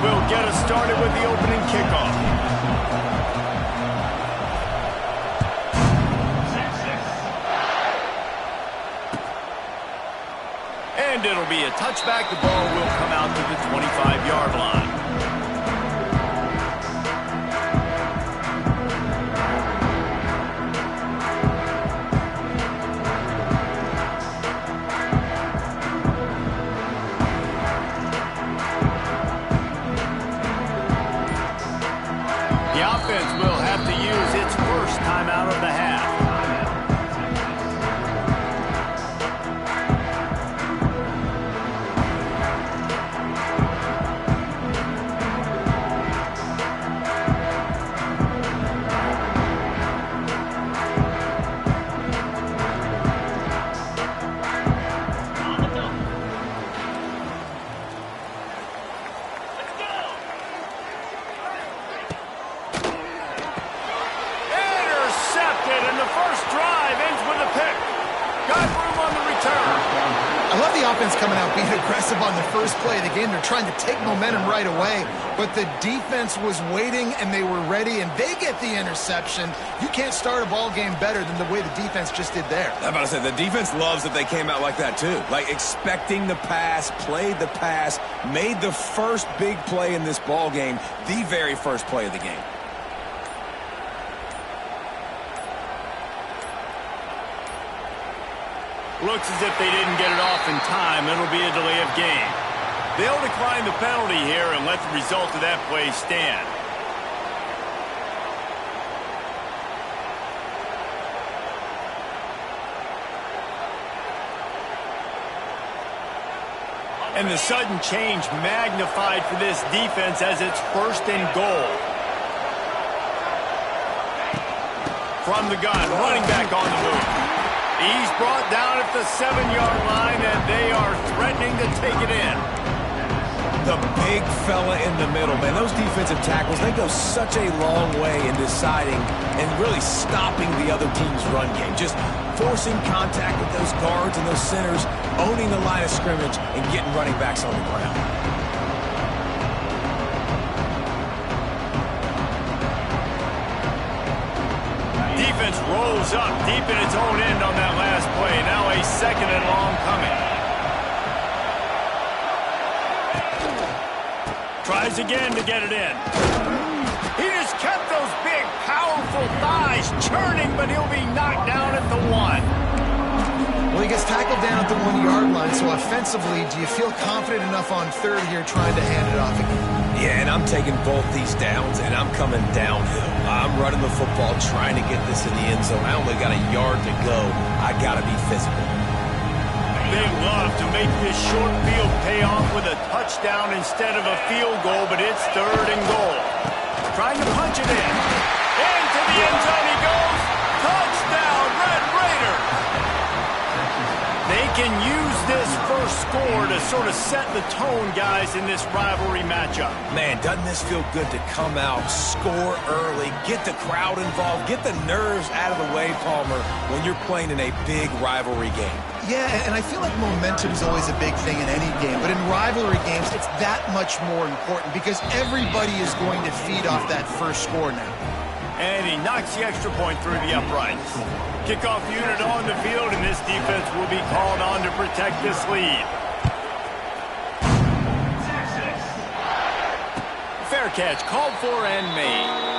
will get us started with the opening kickoff. And it'll be a touchback. The ball will come out to the 25-yard line. The offense will have to use its first timeout of the half. And the first drive ends with a pick. Got room on the return. I love the offense coming out being aggressive on the first play of the game. They're trying to take momentum right away, but the defense was waiting and they were ready, and they get the interception. You can't start a ball game better than the way the defense just did there. I'm about to say, the defense loves that they came out like that too. Like expecting the pass, played the pass, made the first big play in this ball game, the very first play of the game. Looks as if they didn't get it off in time. It'll be a delay of game. They'll decline the penalty here and let the result of that play stand. And the sudden change magnified for this defense as it's first and goal. From the gun, running back on the move. He's brought down at the 7-yard line, and they are threatening to take it in. The big fella in the middle, man. Those defensive tackles, they go such a long way in deciding and really stopping the other team's run game. Just forcing contact with those guards and those centers, owning the line of scrimmage, and getting running backs on the ground. Defense rolls up deep in its own end on that last play. Now a second and long coming. Tries again to get it in. He just kept those big, powerful thighs churning, but he'll be knocked down at the 1. Well, he gets tackled down at the 1-yard line, so offensively, do you feel confident enough on third here trying to hand it off again? Yeah, and I'm taking both these downs, and I'm coming downhill. I'm running the football, trying to get this in the end zone. I only got a yard to go. I got to be physical. They love to make this short field pay off with a touchdown instead of a field goal, but it's third and goal. Trying to punch it in. Into the end zone he goes. Touchdown, Red Raiders. They can use this first score to sort of set the tone, guys, in this rivalry matchup. Man, doesn't this feel good to come out, score early, get the crowd involved, get the nerves out of the way, Palmer, when you're playing in a big rivalry game. Yeah, and I feel like momentum is always a big thing in any game, but in rivalry games, it's that much more important because everybody is going to feed off that first score now. And he knocks the extra point through the uprights. Kickoff unit on the field, and this defense will be called on to protect this lead. Fair catch, called for and made.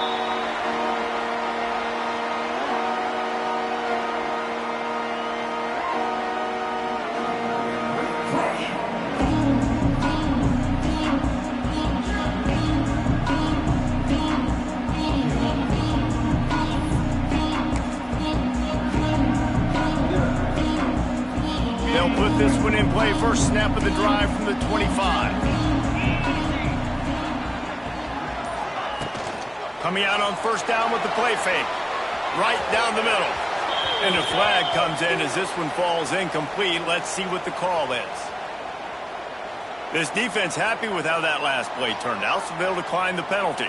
They'll put this one in play. First snap of the drive from the 25. Coming out on first down with the play fake. Right down the middle. And a flag comes in as this one falls incomplete. Let's see what the call is. This defense happy with how that last play turned out, so they'll decline the penalty.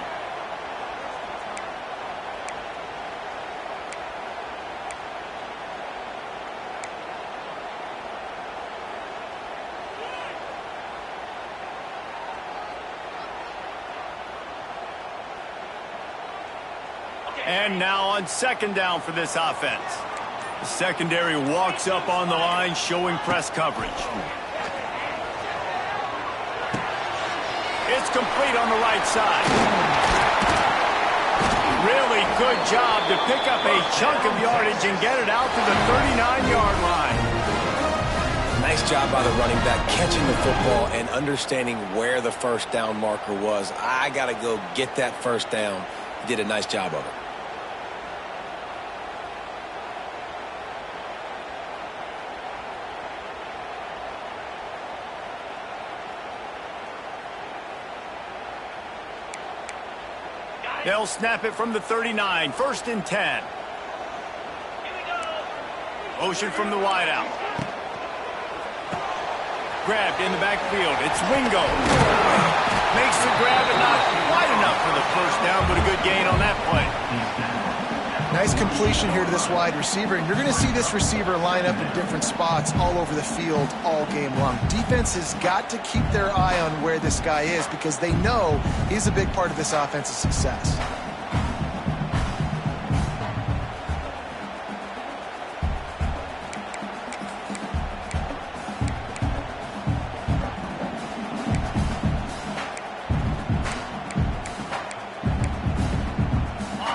And now on second down for this offense. The secondary walks up on the line, showing press coverage. It's complete on the right side. Really good job to pick up a chunk of yardage and get it out to the 39-yard line. Nice job by the running back, catching the football and understanding where the first down marker was. I got to go get that first down. He did a nice job of it. They'll snap it from the 39, 1st and 10. Motion from the wideout. Grabbed in the backfield. It's Wingo. Makes the grab and not wide enough for the first down, but a good gain on that play. Nice completion here to this wide receiver, and you're going to see this receiver line up in different spots all over the field all game long. Defense has got to keep their eye on where this guy is because they know he's a big part of this offense's success.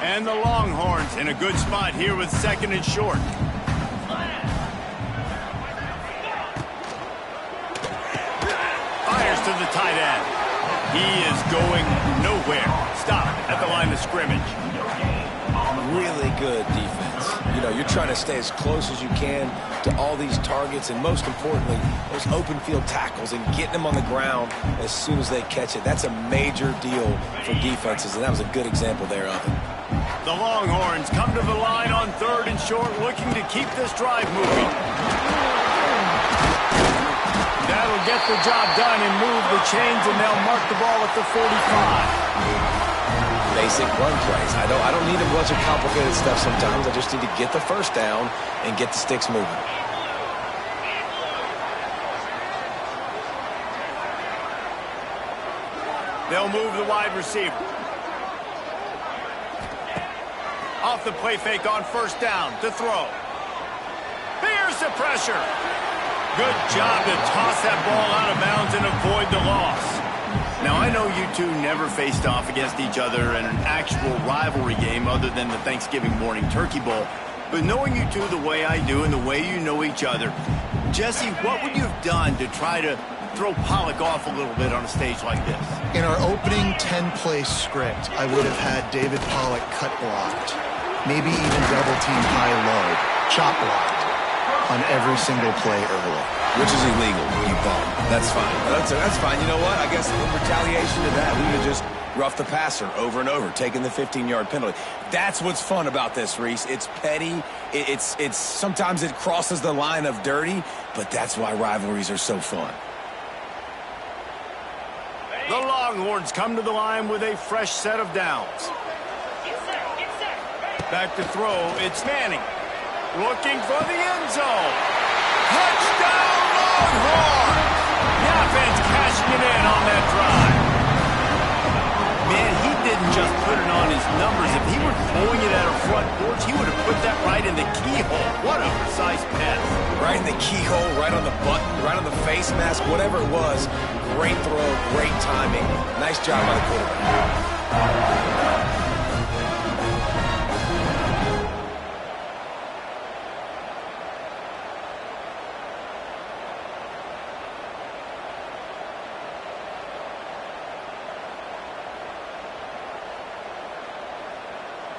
And the Longhorns in a good spot here with 2nd and short. Fires to the tight end. He is going nowhere. Stop at the line of scrimmage. Really good defense. You know, you're trying to stay as close as you can to all these targets, and most importantly, those open field tackles and getting them on the ground as soon as they catch it. That's a major deal for defenses, and that was a good example there of it. The Longhorns come to the line on 3rd and short, looking to keep this drive moving. That'll get the job done and move the chains, and they'll mark the ball at the 45. Basic run plays. I don't need a bunch of complicated stuff sometimes. I just need to get the first down and get the sticks moving. They'll move the wide receiver. Off the play fake on 1st down to throw. Here's the pressure. Good job to toss that ball out of bounds and avoid the loss. Now, I know you two never faced off against each other in an actual rivalry game other than the Thanksgiving morning Turkey Bowl. But knowing you two the way I do and the way you know each other, Jesse, what would you have done to try to throw Pollock off a little bit on a stage like this? In our opening 10-play script, I would have had David Pollock cut blocked. Maybe even double-team high-low, chop blocked on every single play early. Which is illegal, you bum. That's fine. That's fine. You know what? I guess in retaliation to that, we would have just roughed the passer over and over, taking the 15-yard penalty. That's what's fun about this, Reese. It's petty. It's sometimes it crosses the line of dirty, but that's why rivalries are so fun. The Longhorns come to the line with a fresh set of downs. Back to throw, it's Manning. Looking for the end zone. Touchdown, Longhorns! The offense cashing it in on that drive. Man, he didn't just put it on his numbers. If he were throwing it at a front porch, he would have put that right in the keyhole. What a precise pass. Right in the keyhole, right on the button, right on the face mask, whatever it was. Great throw, great timing. Nice job by the quarterback.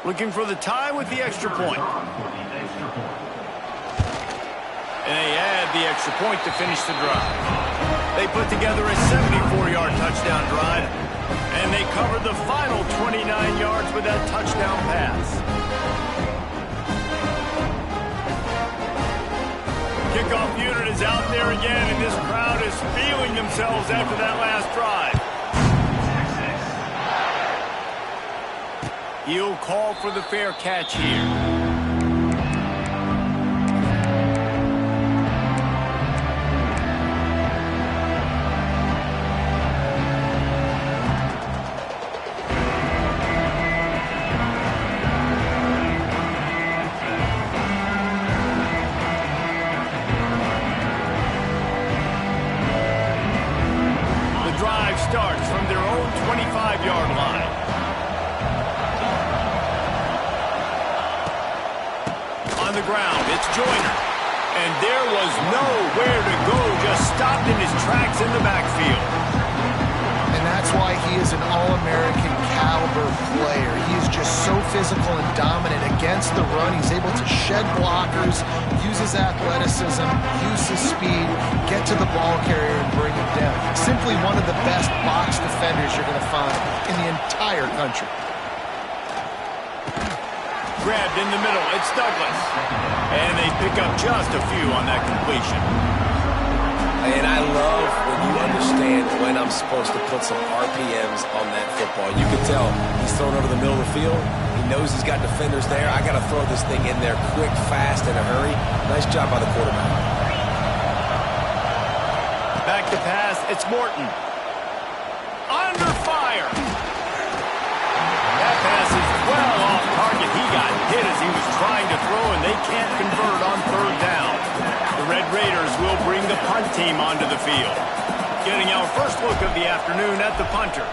Looking for the tie with the extra point. And they add the extra point to finish the drive. They put together a 74-yard touchdown drive, and they covered the final 29 yards with that touchdown pass. Kickoff unit is out there again, and this crowd is feeling themselves after that last drive. He'll call for the fair catch here. ground. It's Joyner. And there was nowhere to go, just stopped in his tracks in the backfield. And that's why he is an All-American caliber player. He is just so physical and dominant against the run. He's able to shed blockers, use his athleticism, use his speed, get to the ball carrier and bring him down. Simply one of the best box defenders you're going to find in the entire country. Grabbed in the middle, it's Douglas. And they pick up just a few on that completion. And I love when you understand when I'm supposed to put some RPMs on that football. You can tell he's thrown over the middle of the field. He knows he's got defenders there. I got to throw this thing in there quick, fast, in a hurry. Nice job by the quarterback. Back to pass, it's Morton. Under fire. That pass is well off target. He got hit as he was trying to throw, and they can't convert on third down. The Red Raiders will bring the punt team onto the field. Getting our first look of the afternoon at the punter.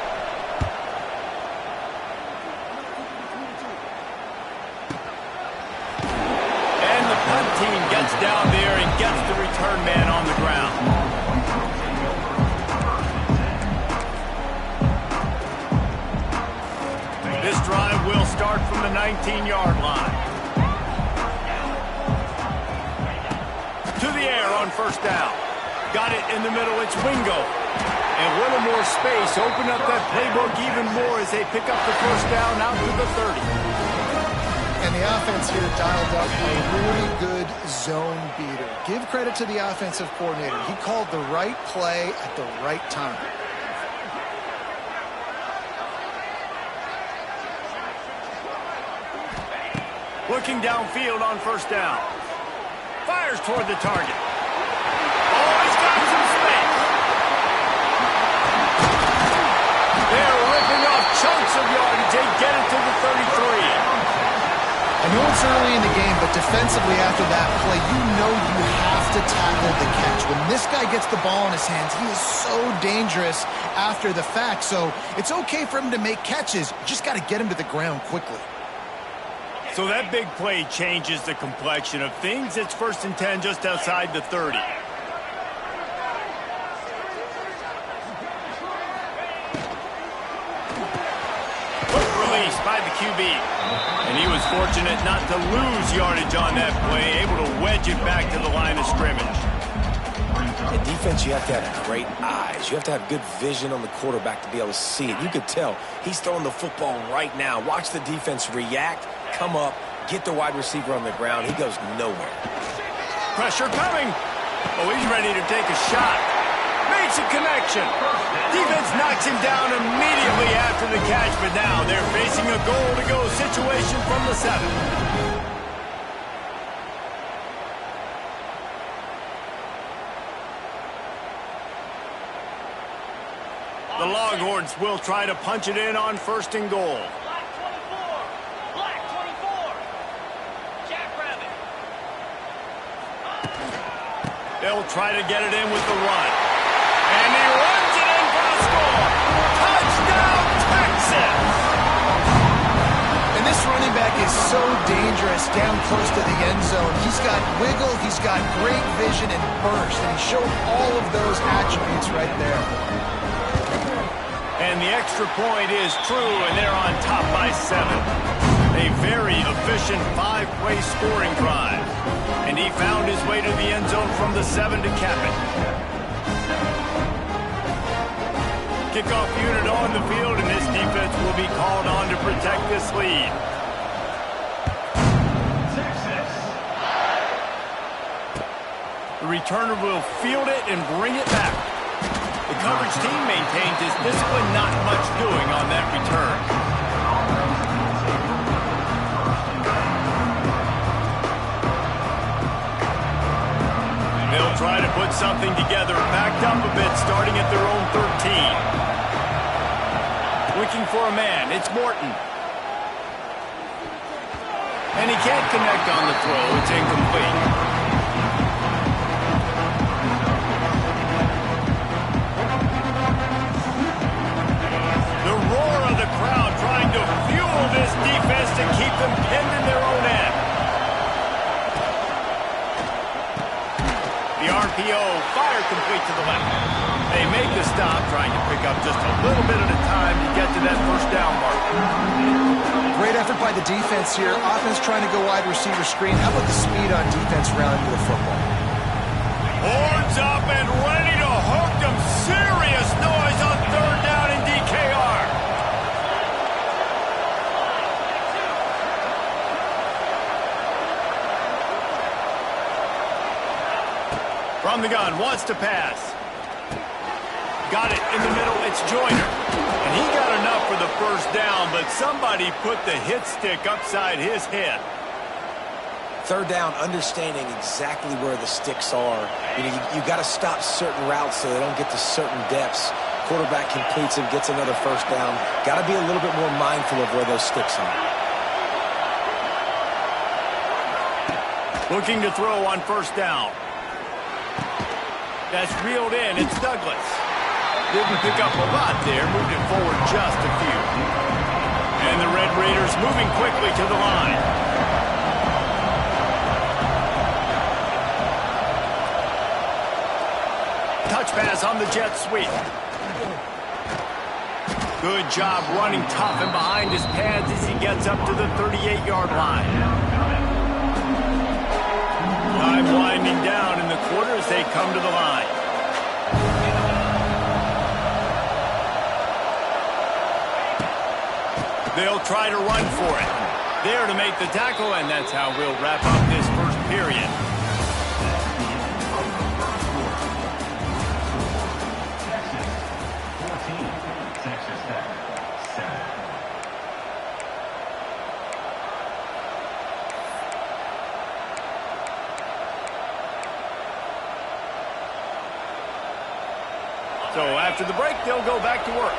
And the punt team gets down there and gets the return man on the ground. This drive will start from the 19-yard line. To the air on first down. Got it in the middle, it's Wingo. And a little more space, open up that playbook even more as they pick up the first down out to the 30. And the offense here dialed up a really good zone beater. Give credit to the offensive coordinator. He called the right play at the right time. Looking downfield on first down. Fires toward the target. Oh, he's got some space. They're ripping off chunks of yardage. They get it to the 33. I know it's early in the game, but defensively after that play, you know you have to tackle the catch. When this guy gets the ball in his hands, he is so dangerous after the fact. So it's okay for him to make catches. You just got to get him to the ground quickly. So that big play changes the complexion of things. It's 1st and 10 just outside the 30. Quick release by the QB. And he was fortunate not to lose yardage on that play, able to wedge it back to the line of scrimmage. In defense, you have to have great eyes. You have to have good vision on the quarterback to be able to see it. You could tell he's throwing the football right now. Watch the defense react, come up, get the wide receiver on the ground. He goes nowhere. Pressure coming. Oh, he's ready to take a shot. Makes a connection. Defense knocks him down immediately after the catch, but now they're facing a goal-to-go situation from the 7. The Longhorns will try to punch it in on 1st and goal. Black 24. Jackrabbit. They'll try to get it in with the run. And he runs it in for a score. Touchdown, Texas! And this running back is so dangerous down close to the end zone. He's got wiggle, he's got great vision and burst, and he showed all of those attributes right there. And the extra point is true, and they're on top by 7. A very efficient 5-play scoring drive. And he found his way to the end zone from the 7 to cap it. Kickoff unit on the field, and this defense will be called on to protect this lead. The returner will field it and bring it back. The coverage team maintains his discipline, not much doing on that return. They'll try to put something together, backed up a bit, starting at their own 13. Looking for a man, it's Morton. And he can't connect on the throw, it's incomplete. This defense to keep them pinned in their own end. stop, trying to pick up just a little bit at a time to get to that first down mark. Great effort by the defense here. Offense trying to go wide receiver screen. How about the speed on defense rallying to the football? Horns up and ready to hook them. Serious noise on third down in DKR. From the gun, wants to pass. Got it in the middle, it's Joyner. And he got enough for the first down, but somebody put the hit stick upside his head. Third down, understanding exactly where the sticks are. You got to stop certain routes so they don't get to certain depths. Quarterback completes and gets another first down. Got to be a little bit more mindful of where those sticks are. Looking to throw on first down. That's reeled in. It's Douglas. Didn't pick up a lot there. Moved it forward just a few. And the Red Raiders moving quickly to the line. Touch pass on the jet sweep. Good job running tough and behind his pads as he gets up to the 38-yard line. Time winding down in the quarter as they come to the line. They'll try to run for it. There to make the tackle, and that's how we'll wrap up this first period. So after the break, they'll go back to work.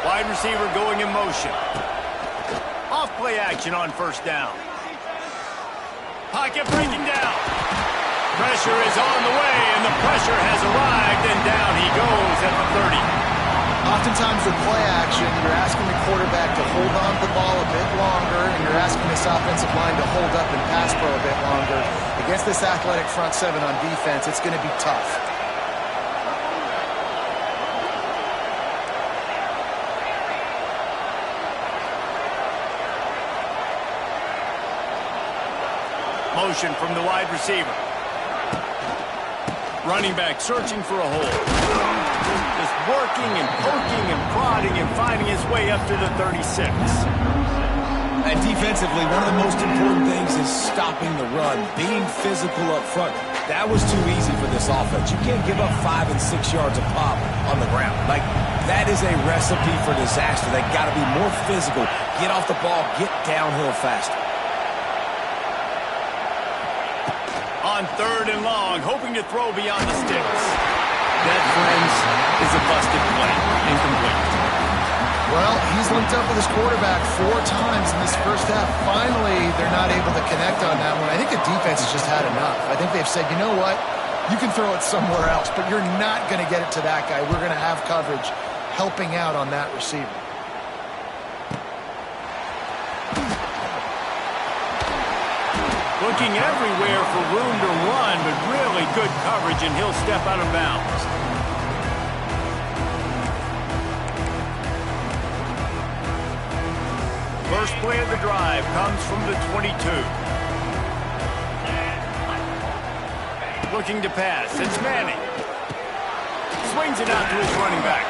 Wide receiver going in motion. Off play action on first down. Pocket breaking down. Pressure is on the way, and the pressure has arrived, and down he goes at the 30. Oftentimes with play action, you're asking the quarterback to hold on to the ball a bit longer, and you're asking this offensive line to hold up and pass pro a bit longer. Against this athletic front seven on defense, it's going to be tough. Motion from the wide receiver. Running back searching for a hole. Just working and poking and prodding and finding his way up to the 36. And defensively, one of the most important things is stopping the run, being physical up front. That was too easy for this offense. You can't give up 5 and 6 yards a pop on the ground. Like, that is a recipe for disaster. They got to be more physical, get off the ball, get downhill faster. On third and long, hoping to throw beyond the sticks. That, friends, is a busted play. Incomplete. Well, he's linked up with his quarterback 4 times in this first half. Finally, they're not able to connect on that one. I think the defense has just had enough. I think they've said, you know what? You can throw it somewhere else, but you're not going to get it to that guy. We're going to have coverage helping out on that receiver. Looking everywhere for room to run, but really good coverage, and he'll step out of bounds. First play of the drive comes from the 22. Looking to pass. It's Manning. Swings it out to his running back.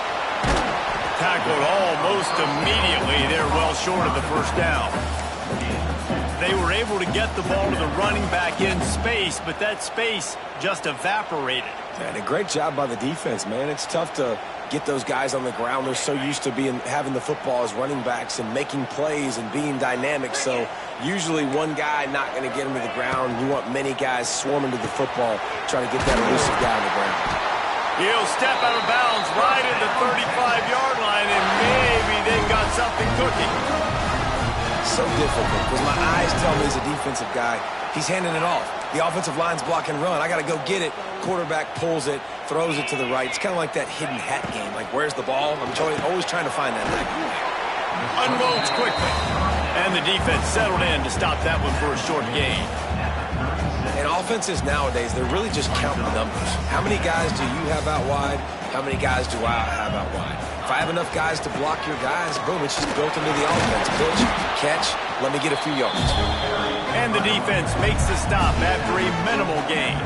Tackled almost immediately. They're well short of the first down. They were able to get the ball to the running back in space, but that space just evaporated. And a great job by the defense, man. It's tough to get those guys on the ground. They're so used to having the football as running backs and making plays and being dynamic. So usually one guy not going to get him to the ground. You want many guys swarming to the football, trying to get that elusive guy on the ground. He'll step out of bounds right at the 35-yard line, and maybe they've got something cooking. So difficult because my eyes tell me he's a defensive guy. He's handing it off. The offensive line's block and run. I got to go get it. Quarterback pulls it, throws it to the right. It's kind of like that hidden hat game. Like, where's the ball? I'm always trying to find that hat. Unloads quickly. And the defense settled in to stop that one for a short gain. And offenses nowadays, they're really just counting numbers. How many guys do you have out wide? How many guys do I have out wide? If I have enough guys to block your guys, boom, it's just built into the offense. Pitch, catch, let me get a few yards. And the defense makes the stop after a minimal gain.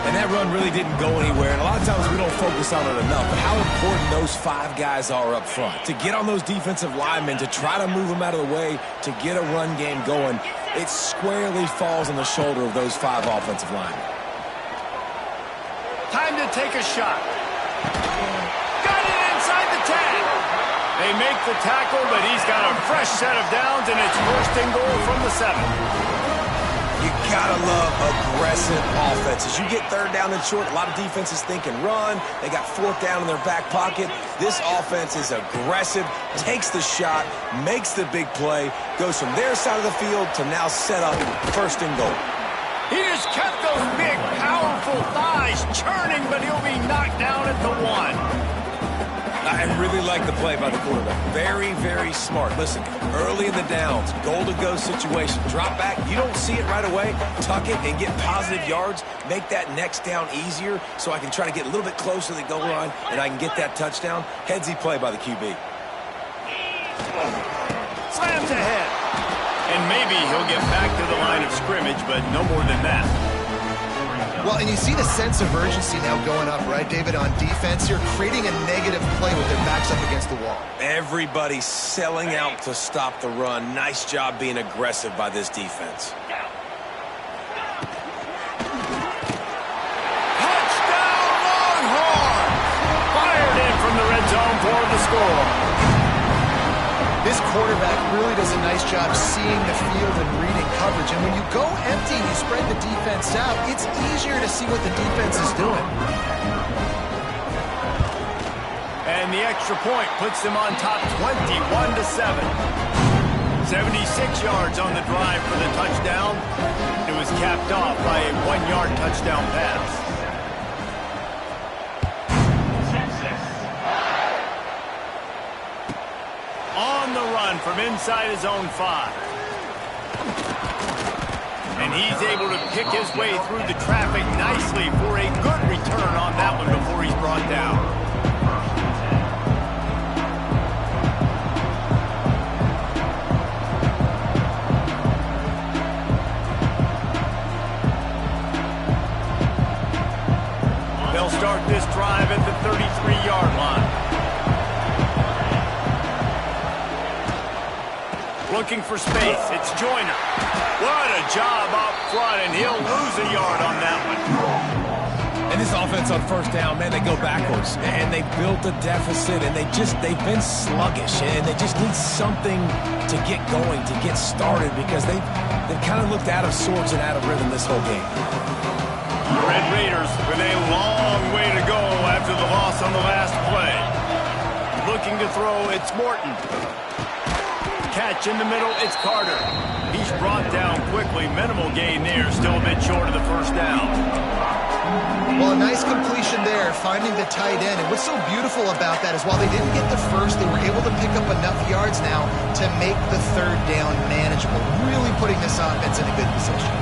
And that run really didn't go anywhere, and a lot of times we don't focus on it enough, but how important those 5 guys are up front. To get on those defensive linemen, to try to move them out of the way, to get a run game going, it squarely falls on the shoulder of those 5 offensive linemen. Time to take a shot. Got it inside the 10. They make the tackle, but he's got a fresh set of downs, and it's first and goal from the 7. You gotta love aggressive offenses. You get third down and short, a lot of defenses think and run. They got fourth down in their back pocket. This offense is aggressive, takes the shot, makes the big play, goes from their side of the field to now set up first and goal. He just kept those big, powerful thighs churning, but he'll be knocked down at the 1. I really like the play by the quarterback. Very, very smart. Listen, early in the downs, goal-to-go situation. Drop back, you don't see it right away. Tuck it and get positive yards. Make that next down easier so I can try to get a little bit closer to the goal line and I can get that touchdown. Headsy play by the QB. Slams ahead. And maybe he'll get back to the line of scrimmage, but no more than that. Well, and you see the sense of urgency now going up, right, David, on defense. You're creating a negative play with their backs up against the wall. Everybody's selling out to stop the run. Nice job being aggressive by this defense. Touchdown, Longhorns! Fired in from the red zone for the score. This quarterback really does a nice job seeing the field and reading coverage. And when you go empty and you spread the defense out, it's easier to see what the defense is doing. And the extra point puts them on top 21-7. 76 yards on the drive for the touchdown. It was capped off by a 1-yard touchdown pass. On the run from inside his own 5. And he's able to pick his way through the traffic nicely for a good return on that one before he's brought down. They'll start this drive at the 33-yard line. Looking for space. It's Joyner. What a job up front, and he'll lose a yard on that one. And this offense on first down, man, they go backwards. And they built a deficit, and they've been sluggish. And they just need something to get going, to get started, because they've kind of looked out of sorts and out of rhythm this whole game. The Red Raiders with a long way to go after the loss on the last play. Looking to throw, it's Morton. Catch in the middle, it's Carter. He's brought down quickly. Minimal gain there, still a bit short of the first down. Well, a nice completion there, finding the tight end. And what's so beautiful about that is while they didn't get the first, they were able to pick up enough yards now to make the third down manageable. Really putting this offense in a good position.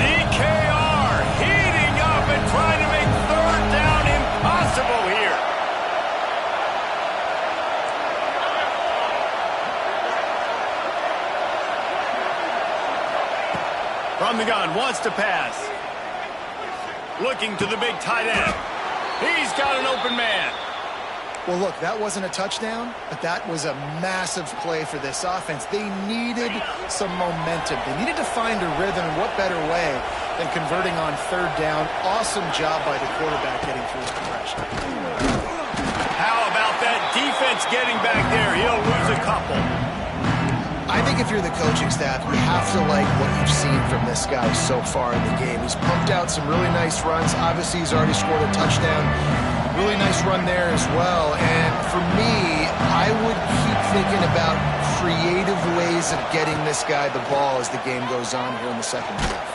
DKR heating up and trying to make third down impossible here. From the gun, wants to pass. Looking to the big tight end. He's got an open man. Well, look, that wasn't a touchdown, but that was a massive play for this offense. They needed some momentum. They needed to find a rhythm, and what better way than converting on third down. Awesome job by the quarterback getting through his progression. How about that defense getting back there? He'll lose a couple. I think if you're the coaching staff, you have to like what you've seen from this guy so far in the game. He's pumped out some really nice runs. Obviously, he's already scored a touchdown. Really nice run there as well. And for me, I would keep thinking about creative ways of getting this guy the ball as the game goes on here in the second half.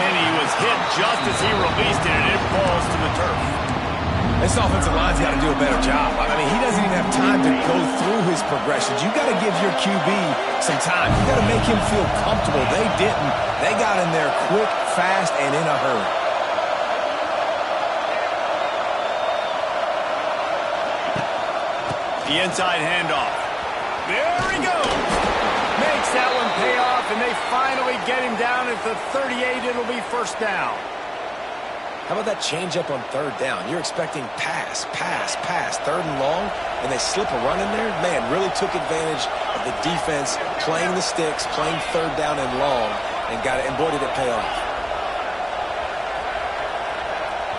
And he was hit just as he released it, and it falls to the turf. This offensive line's got to do a better job. I mean, he doesn't even have time to go through his progressions. You got to give your QB some time. You got to make him feel comfortable. They didn't. They got in there quick, fast, and in a hurry. The inside handoff. There he goes. Makes that one pay off, and they finally get him down at the 38. It'll be first down. How about that change up on third down? You're expecting pass, pass, pass, third and long, and they slip a run in there? Man, really took advantage of the defense, playing the sticks, playing third down and long, and got it, and boy, did it pay off.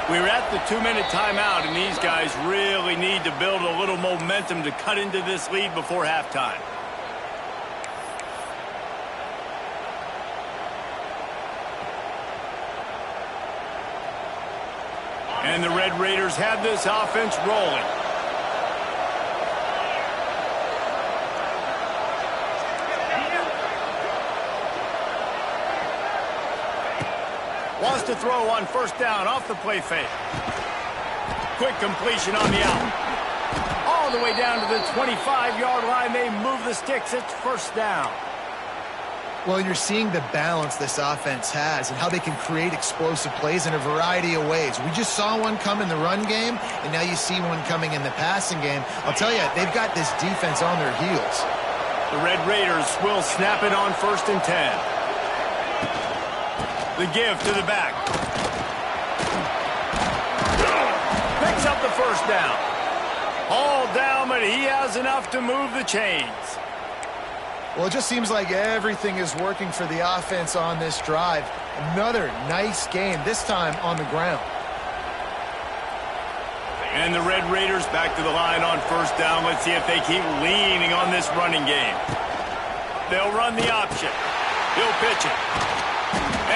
We're at the 2-minute timeout, and these guys really need to build a little momentum to cut into this lead before halftime. And the Red Raiders have this offense rolling. Wants to throw on first down off the play fake. Quick completion on the out. All the way down to the 25-yard line. They move the sticks. It's first down. Well, you're seeing the balance this offense has and how they can create explosive plays in a variety of ways. We just saw one come in the run game, and now you see one coming in the passing game. I'll tell you, they've got this defense on their heels. The Red Raiders will snap it on 1st and 10. The give to the back. Picks up the first down. All down, but he has enough to move the chains. Well, it just seems like everything is working for the offense on this drive. Another nice game, this time on the ground. And the Red Raiders back to the line on first down. Let's see if they keep leaning on this running game. They'll run the option. He'll pitch it.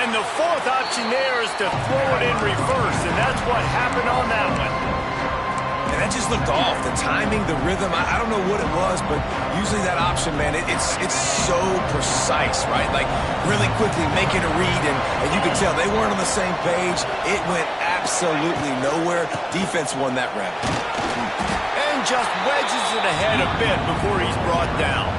And the fourth option there is to throw it in reverse, and that's what happened on that one. And that just looked off. The timing, the rhythm, I don't know what it was, but usually that option, man, it's so precise, right? Like, really quickly making a read, and you could tell they weren't on the same page. It went absolutely nowhere. Defense won that round. And just wedges it ahead a bit before he's brought down.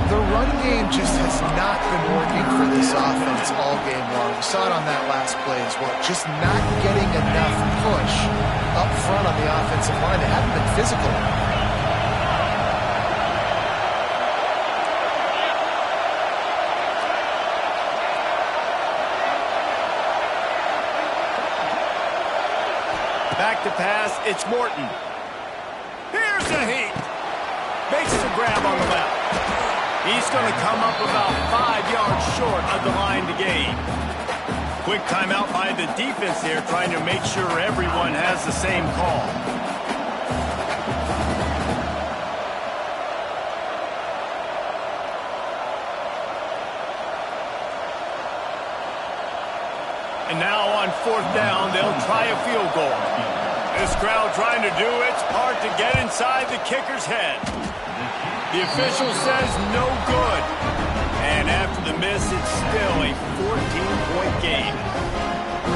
The run game just has not been working for this offense all game long. We saw it on that last play as well. Just not getting enough push up front on the offensive line. They haven't been physical. Back to pass, it's Morton. Here's the heat. Makes the grab on the left. He's going to come up about 5 yards short of the line to gain. Quick timeout by the defense there, trying to make sure everyone has the same call. And now on 4th down, they'll try a field goal. This crowd trying to do its part to get inside the kicker's head. The official says no good. And after the miss, it's still a 14-point game.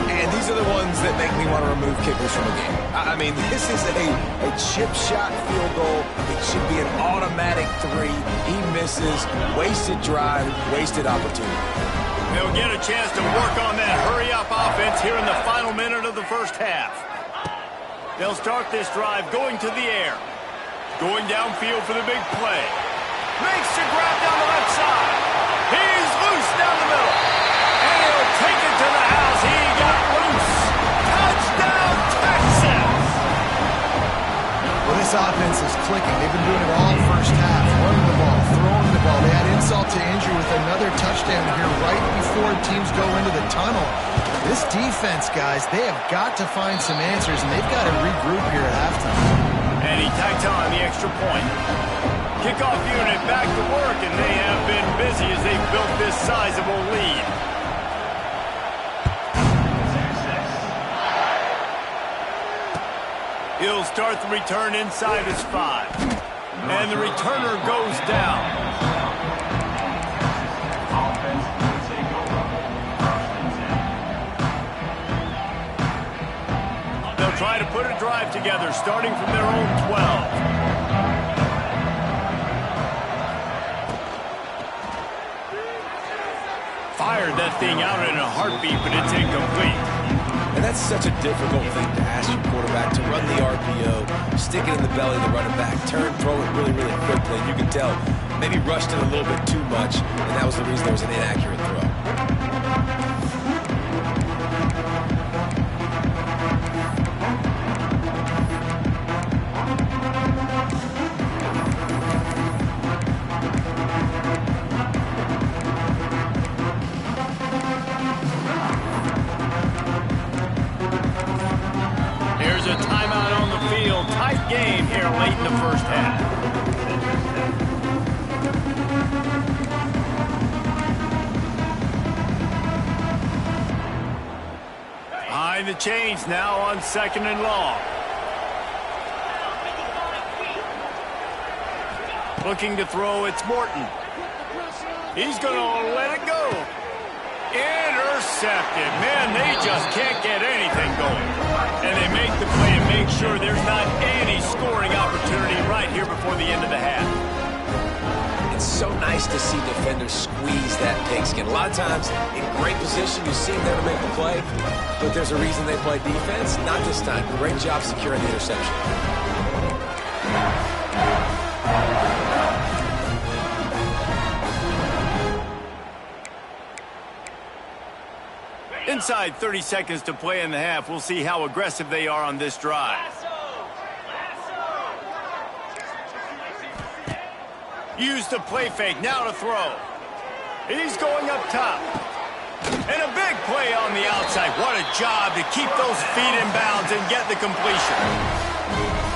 And these are the ones that make me want to remove kickers from a game. I mean, this is a chip shot field goal. It should be an automatic 3. He misses. Wasted drive, wasted opportunity. They'll get a chance to work on that hurry-up offense here in the final minute of the first half. They'll start this drive going to the air. Going downfield for the big play. Makes the grab down the left side. He's loose down the middle. And he'll take it to the house. He got loose. Touchdown, Texas! Well, this offense is clicking. They've been doing it all first half. Running the ball, throwing the ball. They had insult to injury with another touchdown here right before teams go into the tunnel. This defense, guys, they have got to find some answers, and they've got to regroup here at halftime. And he tacks on the extra point. Kickoff unit back to work, and they have been busy as they've built this sizable lead. He'll start the return inside his 5. And the returner goes down. They'll try to put it drive together, starting from their own 12. Fired that thing out in a heartbeat, but it's incomplete. And that's such a difficult thing to ask your quarterback, to run the RPO, stick it in the belly of the running back, turn, throw it really, really quickly. And you can tell, maybe rushed it a little bit too much, and that was the reason there was an inaccurate throw. Game here late in the first half. Behind the chains now on 2nd and long. Looking to throw, it's Morton. He's going to let it go. Intercepted. Man, they just can't get anything going. And they make the play to make sure there's not any scoring opportunity right here before the end of the half. It's so nice to see defenders squeeze that pigskin. A lot of times, in great position, you see them never make a play, but there's a reason they play defense. Not this time. Great job securing the interception. Inside 30 seconds to play in the half. We'll see how aggressive they are on this drive. Use the play fake. Now to throw. He's going up top. And a big play on the outside. What a job to keep those feet in bounds and get the completion.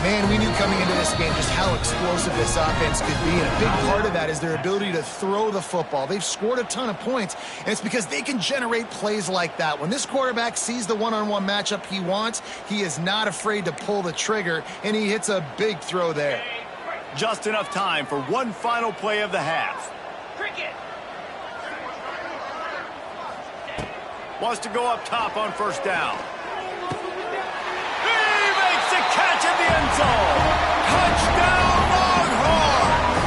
Man, we knew coming into this game just how explosive this offense could be, and a big part of that is their ability to throw the football. They've scored a ton of points, and it's because they can generate plays like that. When this quarterback sees the one-on-one matchup he wants, he is not afraid to pull the trigger, and he hits a big throw there. Just enough time for one final play of the half. Wants to go up top on first down. Catch in the end zone. Touchdown, Longhorns!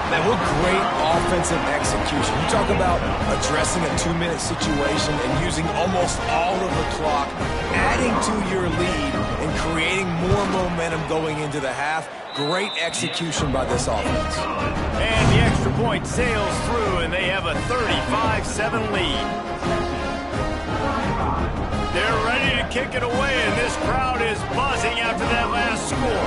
Man, what great offensive execution. You talk about addressing a 2-minute situation and using almost all of the clock, adding to your lead and creating more momentum going into the half. Great execution by this offense. And the extra point sails through, and they have a 35-7 lead. They're ready to kick it away, and this crowd is buzzing after that last score.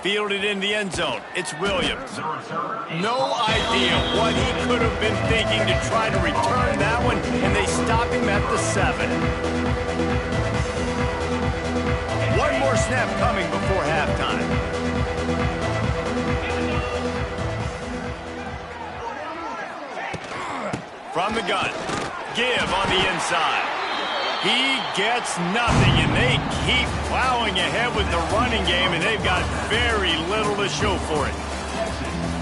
Fielded in the end zone. It's Williams. No idea what he could have been thinking to try to return that one, and they stop him at the 7. One more snap coming before halftime. From the gun. Give on the inside. He gets nothing, and they keep plowing ahead with the running game, and they've got very little to show for it.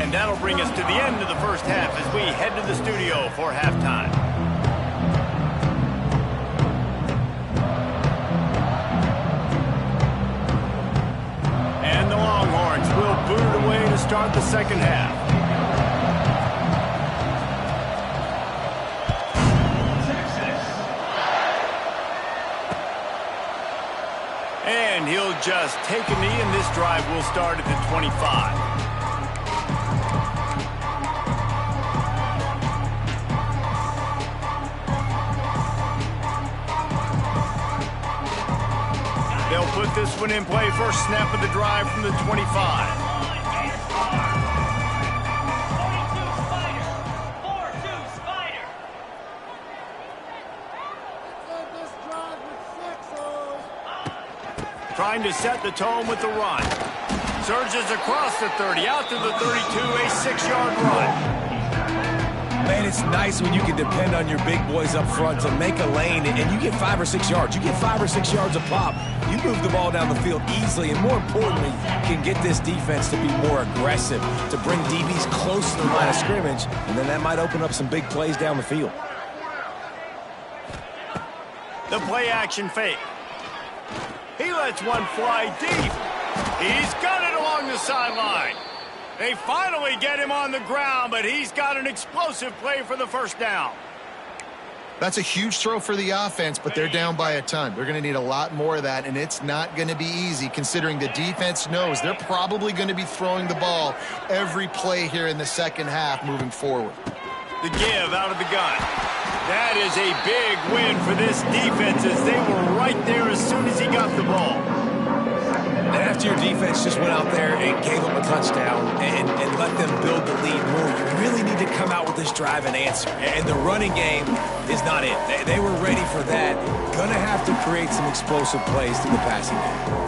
And that'll bring us to the end of the first half as we head to the studio for halftime. And the Longhorns will boot it away to start the second half. And he'll just take a knee, and this drive will start at the 25. They'll put this one in play. First snap of the drive from the 25. Trying to set the tone with the run. Surges across the 30, out to the 32, a 6-yard run. Man, it's nice when you can depend on your big boys up front to make a lane, and you get 5 or 6 yards. You get 5 or 6 yards a pop. You move the ball down the field easily, and more importantly, can get this defense to be more aggressive, to bring DBs close to the line of scrimmage, and then that might open up some big plays down the field. The play action fake. He lets one fly deep. He's got it along the sideline. They finally get him on the ground, but he's got an explosive play for the first down. That's a huge throw for the offense, but they're down by a ton. They're going to need a lot more of that, and it's not going to be easy considering the defense knows they're probably going to be throwing the ball every play here in the second half moving forward. The give out of the gun. That is a big win for this defense as they were right there as soon as he got the ball. And after your defense just went out there and gave them a touchdown and let them build the lead more, you really need to come out with this drive and answer. And the running game is not it. They were ready for that. Gonna have to create some explosive plays through the passing game.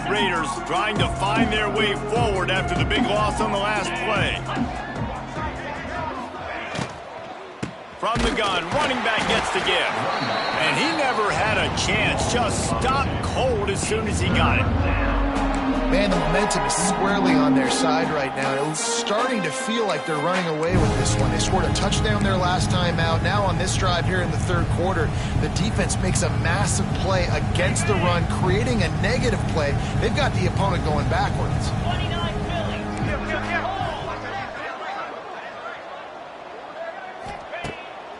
Raiders trying to find their way forward after the big loss on the last play. From the gun, running back gets the give. And he never had a chance, just stopped cold as soon as he got it. Man, the momentum is squarely on their side right now. It's starting to feel like they're running away with this one. They scored a touchdown their last time out. Now on this drive here in the third quarter, the defense makes a massive play against the run, creating a negative play. They've got the opponent going backwards. 29 Philly.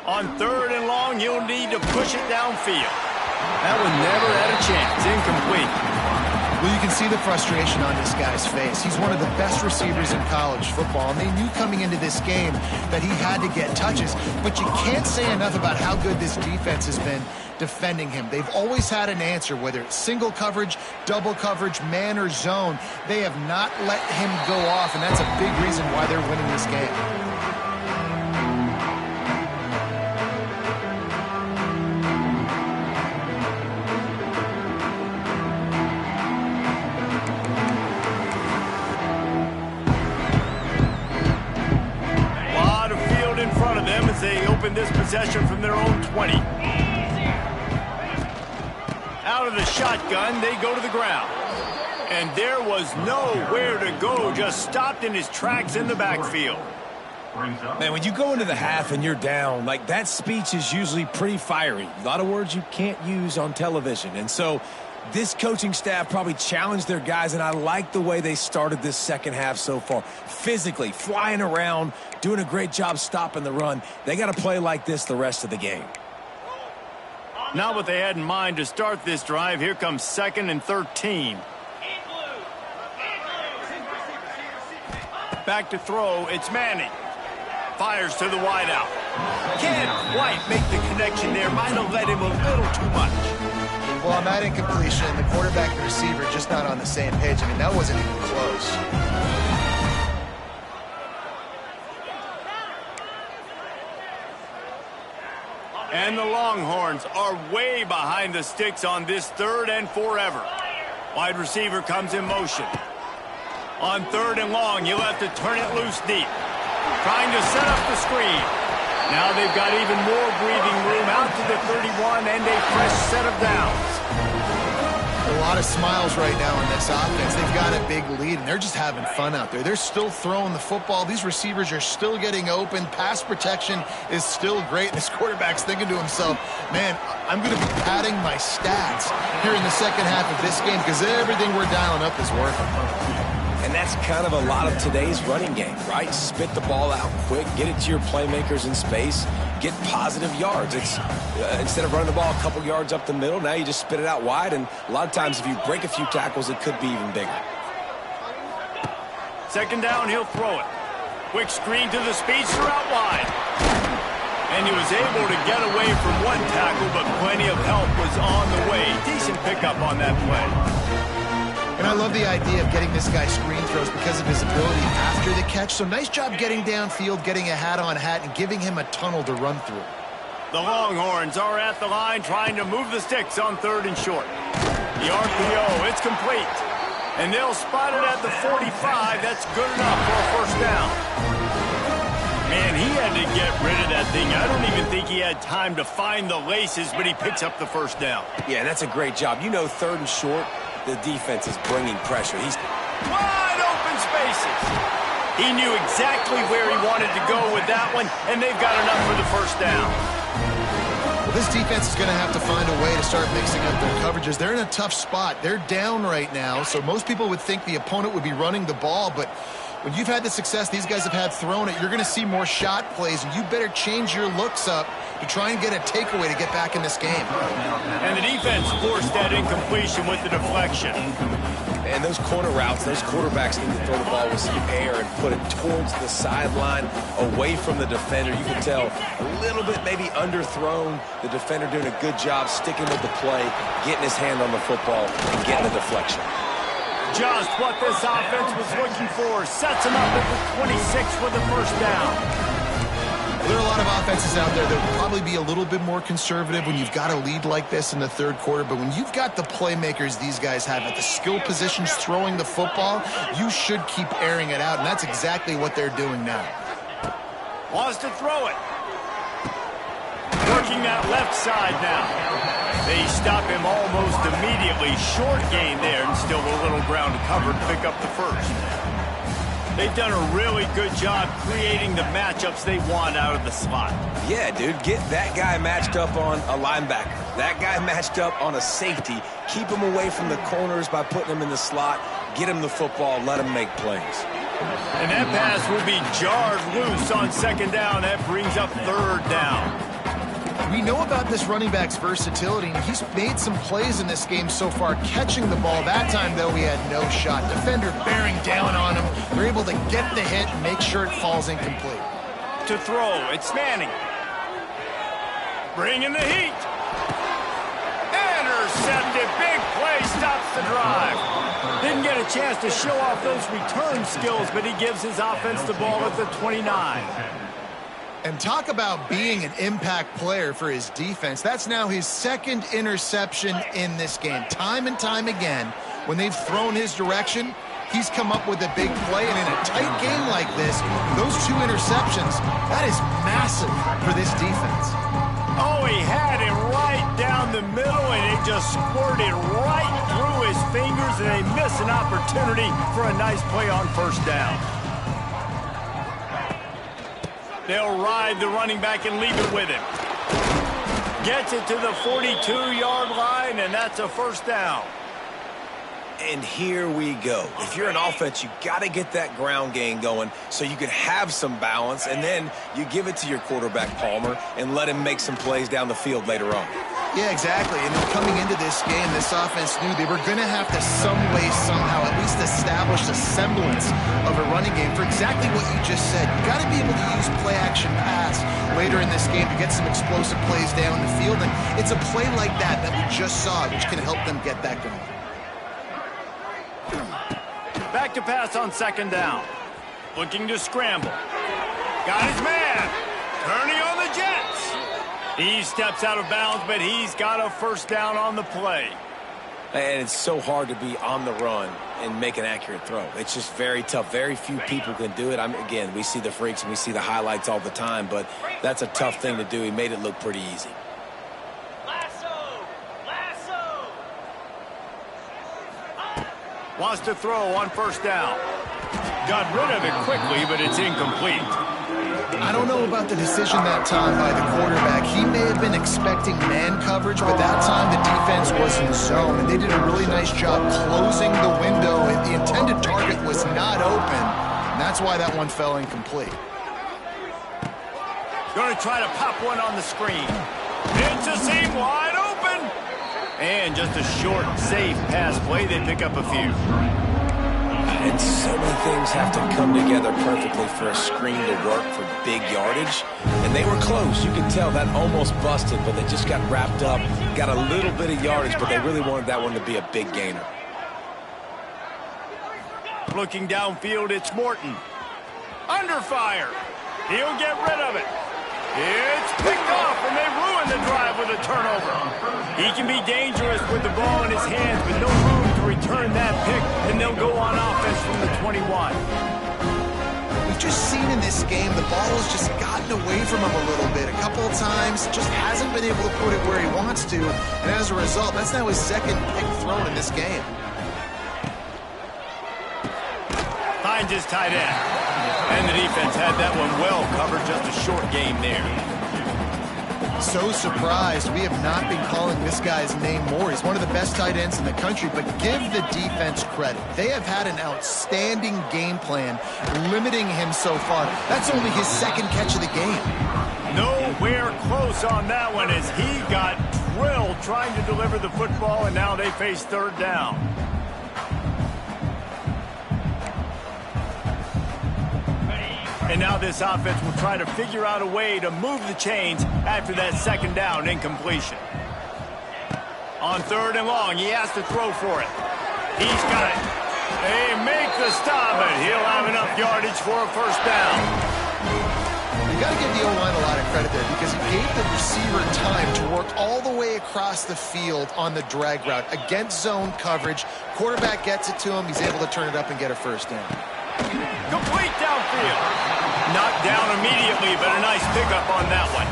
On third and long, you'll need to push it downfield. That one never had a chance. Incomplete. Well, you can see the frustration on this guy's face. He's one of the best receivers in college football, and they knew coming into this game that he had to get touches. But you can't say enough about how good this defense has been defending him. They've always had an answer, whether it's single coverage, double coverage, man or zone. They have not let him go off, and that's a big reason why they're winning this game. They open this possession from their own 20. Out of the shotgun, they go to the ground. And there was nowhere to go, just stopped in his tracks in the backfield. Man, when you go into the half and you're down, like that speech is usually pretty fiery. A lot of words you can't use on television. And so this coaching staff probably challenged their guys, and I like the way they started this second half so far. Physically, flying around, doing a great job stopping the run. They got to play like this the rest of the game. Not what they had in mind to start this drive. Here comes 2nd and 13. Back to throw, it's Manning. Fires to the wideout. Can't quite make the connection there. Might have let him a little too much. Well, on that incompletion, the quarterback and receiver just not on the same page. I mean, that wasn't even close. And the Longhorns are way behind the sticks on this 3rd and forever. Wide receiver comes in motion. On 3rd and long, you'll have to turn it loose deep. Trying to set up the screen. Now they've got even more breathing room out to the 31 and a fresh set of downs. A lot of smiles right now in this offense. They've got a big lead, and they're just having fun out there. They're still throwing the football. These receivers are still getting open. Pass protection is still great. And this quarterback's thinking to himself, man, I'm going to be padding my stats here in the second half of this game because everything we're dialing up is working. And that's kind of a lot of today's running game, right? Spit the ball out quick, get it to your playmakers in space, get positive yards. It's instead of running the ball a couple yards up the middle, now you just spit it out wide, and a lot of times if you break a few tackles, it could be even bigger. 2nd down, he'll throw it. Quick screen to the speedster out wide. And he was able to get away from one tackle, but plenty of help was on the way. Decent pickup on that play. And I love the idea of getting this guy screen throws because of his ability after the catch. So nice job getting downfield, getting a hat-on-hat, and giving him a tunnel to run through. The Longhorns are at the line trying to move the sticks on 3rd and short. The RPO, it's complete. And they'll spot it at the 45. That's good enough for a first down. Man, he had to get rid of that thing. I don't even think he had time to find the laces, but he picks up the first down. Yeah, that's a great job. You know, 3rd and short, the defense is bringing pressure. He's wide open spaces. He knew exactly where he wanted to go with that one, and they've got enough for the first down. Well, this defense is going to have to find a way to start mixing up their coverages. They're in a tough spot. They're down right now, so most people would think the opponent would be running the ball, but when you've had the success these guys have had throwing it, you're going to see more shot plays, and you better change your looks up to try and get a takeaway to get back in this game. And the defense forced that incompletion with the deflection. And those corner routes, those quarterbacks need to throw the ball with some air and put it towards the sideline, away from the defender. You can tell a little bit maybe underthrown. The defender doing a good job sticking with the play, getting his hand on the football, and getting the deflection. Just what this offense was looking for. Sets him up at the 26 with the first down. There are a lot of offenses out there that will probably be a little bit more conservative when you've got a lead like this in the 3rd quarter, but when you've got the playmakers these guys have at the skill positions throwing the football, you should keep airing it out, and that's exactly what they're doing now. Wants to throw it. Working that left side now. They stop him almost immediately. Short gain there, and still a little ground to cover to pick up the first. They've done a really good job creating the matchups they want out of the slot. Yeah, dude, get that guy matched up on a linebacker. That guy matched up on a safety. Keep him away from the corners by putting him in the slot. Get him the football, let him make plays. And that pass will be jarred loose on 2nd down. That brings up 3rd down. We know about this running back's versatility, and he's made some plays in this game so far, catching the ball. That time, though, he had no shot. Defender bearing down on him. They're able to get the hit and make sure it falls incomplete. To throw, it's Manning. Bringing the heat. Intercepted. Big play, stops the drive. Didn't get a chance to show off those return skills, but he gives his offense the ball at the 29. And talk about being an impact player for his defense. That's now his 2nd interception in this game. Time and time again, when they've thrown his direction, he's come up with a big play. And in a tight game like this, those 2 interceptions, that is massive for this defense. Oh, he had it right down the middle, and it just squirted right through his fingers, and they miss an opportunity for a nice play on 1st down. They'll ride the running back and leave it with him. Gets it to the 42-yard line, and that's a first down. And here we go. If you're an offense, you got to get that ground game going so you can have some balance, and then you give it to your quarterback, Palmer, and let him make some plays down the field later on. Yeah, exactly. And coming into this game, this offense knew they were going to have to some way, somehow, at least establish a semblance of a running game for exactly what you just said. You got to be able to use play-action pass later in this game to get some explosive plays down the field, and it's a play like that that we just saw, which can help them get that going. Back to pass on 2nd down. Looking to scramble. Got his man. Turning on the Jets. He steps out of bounds, but he's got a first down on the play. And it's so hard to be on the run and make an accurate throw. It's just very tough. Very few people can do it. Again, we see the freaks and we see the highlights all the time, but that's a tough thing to do. He made it look pretty easy. Wants to throw on 1st down. Got rid of it quickly, but it's incomplete. I don't know about the decision that time by the quarterback. He may have been expecting man coverage, but that time the defense was in zone, and they did a really nice job closing the window. The intended target was not open, and that's why that one fell incomplete. Going to try to pop one on the screen. It's a seam wide open. And just a short, safe pass play. They pick up a few. And so many things have to come together perfectly for a screen to work for big yardage. And they were close. You can tell that almost busted, but they just got wrapped up, got a little bit of yardage, but they really wanted that one to be a big gainer. Looking downfield, it's Morton. Under fire. He'll get rid of it. It's picked off, and they ruin the drive with a turnover. He can be dangerous with the ball in his hands, but no room to return that pick, and they'll go on offense from the 21. We've just seen in this game the ball has just gotten away from him a little bit. A couple of times, just hasn't been able to put it where he wants to, and as a result, that's now his second pick thrown in this game. Finds his tight end. And the defense had that one well covered, just a short game there. So surprised. We have not been calling this guy's name more. He's one of the best tight ends in the country, but give the defense credit. They have had an outstanding game plan limiting him so far. That's only his second catch of the game. Nowhere close on that one as he got drilled trying to deliver the football, and now they face third down. And now this offense will try to figure out a way to move the chains after that second down incompletion. On third and long, he has to throw for it. He's got it. They make the stop, and he'll have enough yardage for a first down. You've got to give the O-line a lot of credit there because he gave the receiver time to work all the way across the field on the drag route against zone coverage. Quarterback gets it to him. He's able to turn it up and get a first down. Complete downfield. Knocked down immediately, but a nice pickup on that one.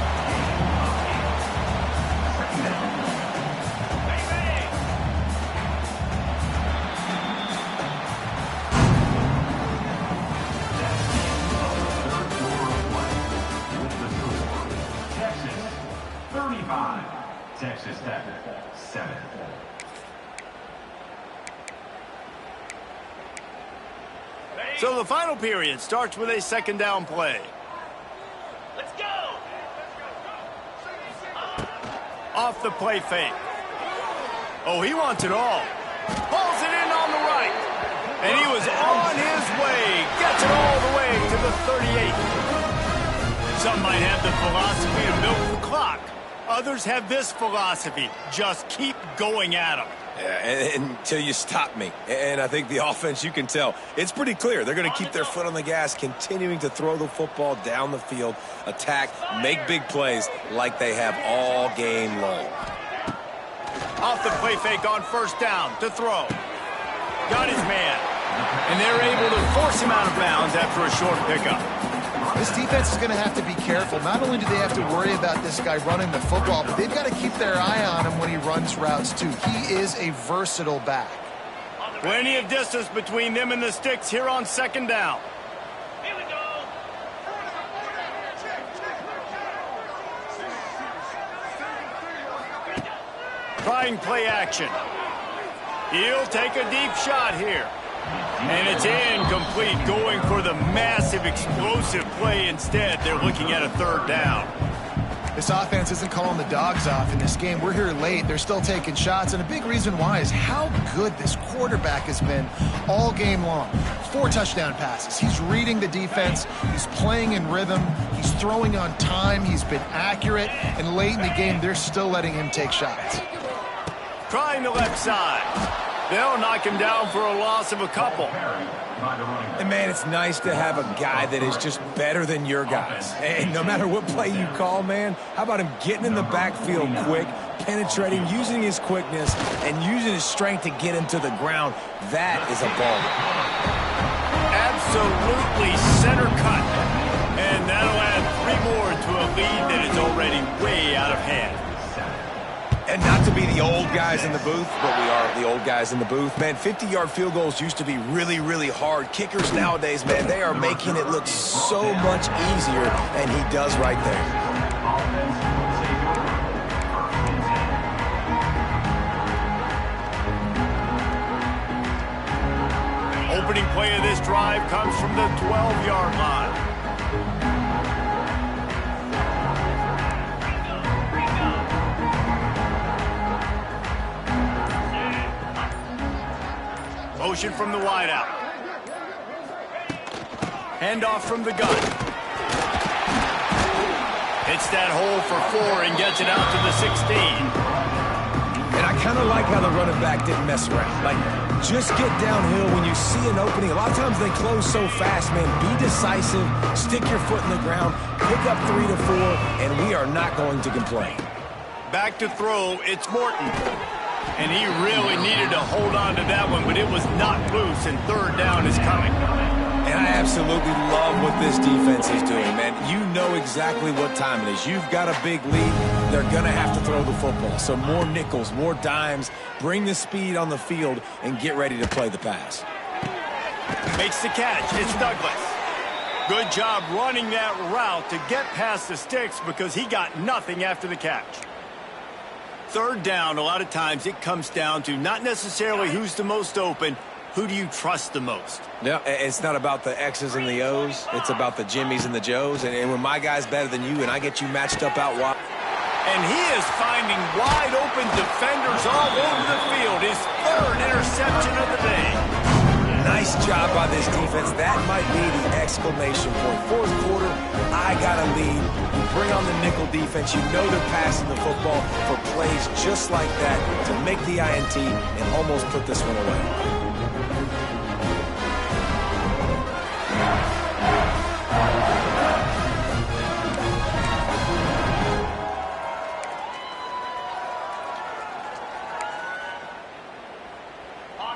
Texas 35, Texas Tech 7. So the final period starts with a second down play. Let's go. Off the play fake. Oh, he wants it all. Pulls it in on the right. And he was on his way. Gets it all the way to the 38. Some might have the philosophy of milk the clock. Others have this philosophy. Just keep going at them. Yeah, until you stop me. And I think the offense, you can tell, it's pretty clear. They're going to keep their foot on the gas, continuing to throw the football down the field, attack, make big plays like they have all game long. Off the play fake on first down to throw. Got his man. And they're able to force him out of bounds after a short pickup. This defense is going to have to be careful. Not only do they have to worry about this guy running the football, but they've got to keep their eye on him when he runs routes, too. He is a versatile back. Plenty of distance between them and the sticks here on second down. Here we go. Trying play action. He'll take a deep shot here. And it's incomplete, going for the massive, explosive play instead. They're looking at a third down. This offense isn't calling the dogs off in this game. We're here late. They're still taking shots, and a big reason why is how good this quarterback has been all game long. 4 touchdown passes. He's reading the defense. He's playing in rhythm. He's throwing on time. He's been accurate, and late in the game, they're still letting him take shots. Trying the left side. They'll knock him down for a loss of a couple. And, man, it's nice to have a guy that is just better than your guys. And no matter what play you call, man, how about him getting in the backfield quick, penetrating, using his quickness, and using his strength to get him to the ground. That is a ball. Absolutely center cut. And that'll add 3 more to a lead that is already way out of hand. And not to be the old guys in the booth, but we are the old guys in the booth. Man, 50-yard field goals used to be really, really hard. Kickers nowadays, man, they are making it look so much easier, and he does right there. Opening play of this drive comes from the 12-yard line. Motion from the wideout. Handoff from the gun. Hits that hole for 4 and gets it out to the 16. And I kind of like how the running back didn't mess around. Like, just get downhill when you see an opening. A lot of times they close so fast, man. Be decisive, stick your foot in the ground, pick up 3 to 4, and we are not going to complain. Back to throw, it's Morton. And he really needed to hold on to that one, but it was not loose, and third down is coming. And I absolutely love what this defense is doing, man. You know exactly what time it is. You've got a big lead. They're going to have to throw the football. So more nickels, more dimes, bring the speed on the field, and get ready to play the pass. Makes the catch. It's Douglas. Good job running that route to get past the sticks because he got nothing after the catch. Third down, a lot of times it comes down to not necessarily who's the most open, who do you trust the most? Yeah, it's not about the X's and the O's. It's about the Jimmies and the Joes. And when my guy's better than you and I get you matched up out wide. And he is finding wide open defenders all over the field. His third interception of the day. Nice job by this defense. That might be the exclamation point. Fourth quarter, I got a lead. You bring on the nickel defense. You know they're passing the football for plays just like that to make the INT and almost put this one away.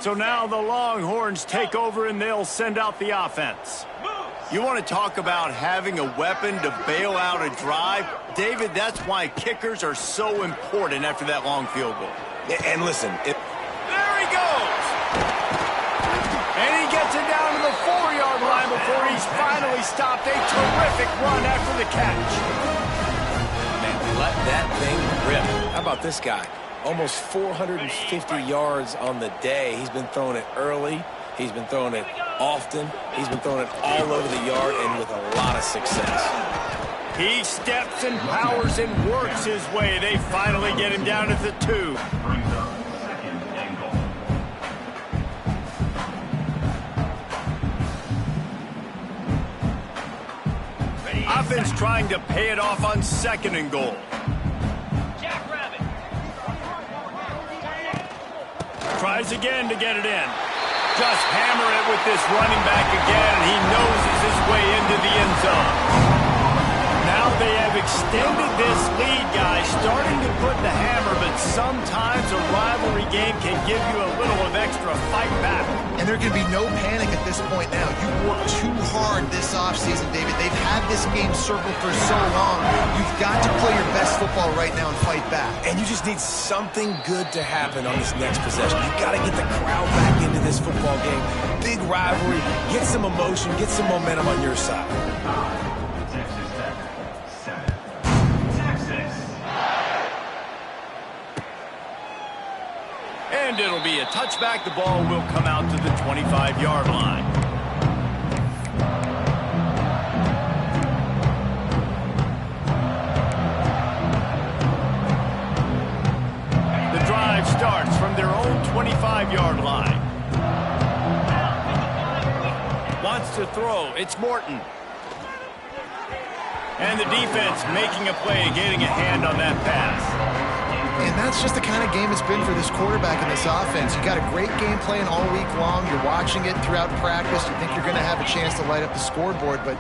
So now the Longhorns take over and they'll send out the offense. You want to talk about having a weapon to bail out a drive? David, that's why kickers are so important after that long field goal. And listen, there he goes! And he gets it down to the 4-yard line before he's finally stopped. A terrific run after the catch. Man, let that thing rip. How about this guy? Almost 450 yards on the day. He's been throwing it early. He's been throwing it often. He's been throwing it all over the yard and with a lot of success. He steps and powers and works his way. They finally get him down at the 2. Brings up second and goal. Offense trying to pay it off on 2nd and goal. Tries again to get it in. Just hammer it with this running back again, and he noses his way into the end zone. Now they have extended this lead, guys, starting to put the hammer, but sometimes a rivalry game can give you a little of extra fight back. And there can be no panic at this point now. You worked too hard this offseason, David. They've had this game circled for so long. You've got to play your best football right now and fight back. And you just need something good to happen on this next possession. You got to get the crowd back into this football game. Big rivalry. Get some emotion. Get some momentum on your side. Texas Tech, 7. Texas. And it'll be a touchback. The ball will come out to the 25-yard line. The drive starts from their own 25-yard line. Wants to throw. It's Morton. And the defense making a play, getting a hand on that pass. And that's just the kind of game it's been for this quarterback in this offense. You got a great game plan all week long. You're watching it throughout practice. You think you're going to have a chance to light up the scoreboard, but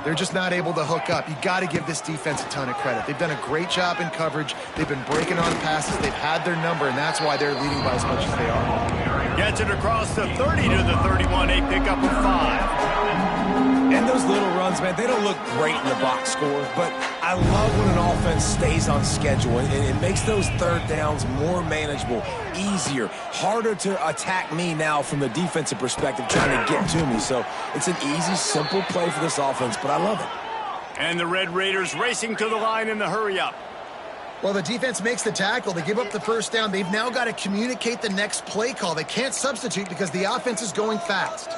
they're just not able to hook up. You got to give this defense a ton of credit. They've done a great job in coverage. They've been breaking on passes. They've had their number, and that's why they're leading by as much as they are. Gets it across the 30 to the 31. A pickup of 5. And those little runs, man, they don't look great in the box score, but I love when an offense stays on schedule, and it makes those third downs more manageable, easier, harder to attack me now from the defensive perspective, trying to get to me. So it's an easy, simple play for this offense, but I love it. And the Red Raiders racing to the line in the hurry-up. Well, the defense makes the tackle. They give up the first down. They've now got to communicate the next play call. They can't substitute because the offense is going fast.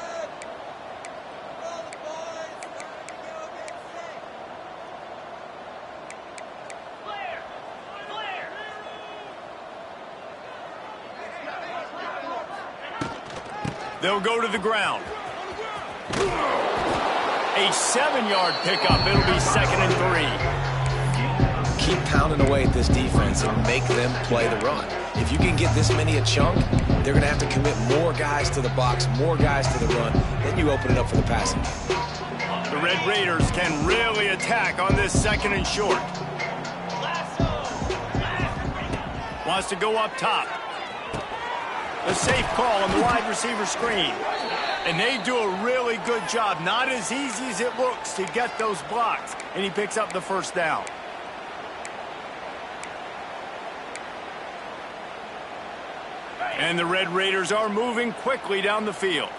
They'll go to the ground. A 7-yard pickup. It'll be 2nd and 3. keep pounding away at this defense and make them play the run. If you can get this many a chunk, they're going to have to commit more guys to the box, more guys to the run. Then you open it up for the passing. The Red Raiders can really attack on this 2nd and short. Wants to go up top. A safe call on the wide receiver screen. And they do a really good job. Not as easy as it looks to get those blocks. And he picks up the 1st down. And the Red Raiders are moving quickly down the field.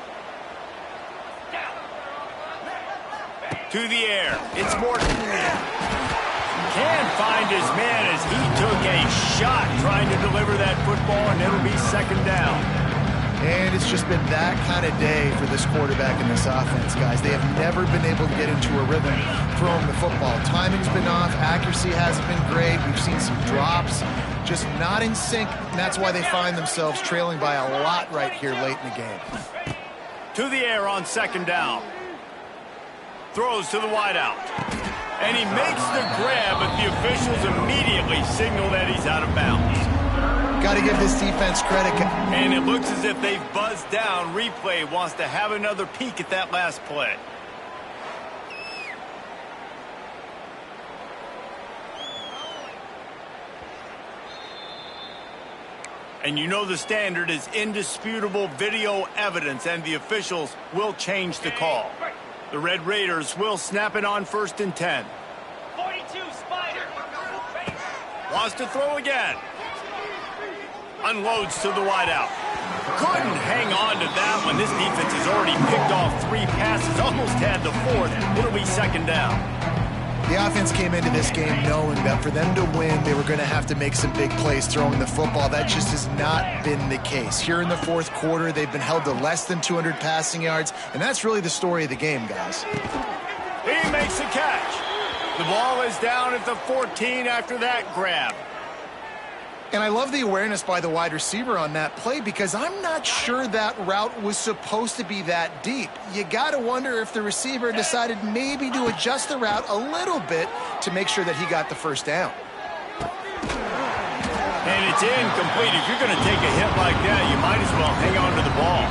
To the air. It's Morton. Can find his man as he took a shot trying to deliver that football, and it'll be 2nd down. And it's just been that kind of day for this quarterback and this offense, guys. They have never been able to get into a rhythm throwing the football. Timing's been off. Accuracy hasn't been great. We've seen some drops. Just not in sync, and that's why they find themselves trailing by a lot right here late in the game. To the air on 2nd down. Throws to the wideout. And he makes the grab, but the officials immediately signal that he's out of bounds. Got to give this defense credit. And it looks as if they've buzzed down. Replay wants to have another peek at that last play. And you know the standard is indisputable video evidence, and the officials will change the call. The Red Raiders will snap it on 1st and 10. 42, Spider. Wants to throw again. Unloads to the wideout. Couldn't hang on to that one. This defense has already picked off 3 passes, almost had the 4th. It'll be 2nd down. The offense came into this game knowing that for them to win, they were going to have to make some big plays throwing the football. That just has not been the case. Here in the 4th quarter, they've been held to less than 200 passing yards, and that's really the story of the game, guys. He makes the catch. The ball is down at the 14 after that grab. And I love the awareness by the wide receiver on that play because I'm not sure that route was supposed to be that deep. You got to wonder if the receiver decided maybe to adjust the route a little bit to make sure that he got the 1st down. And it's incomplete. If you're going to take a hit like that, you might as well hang on to the ball.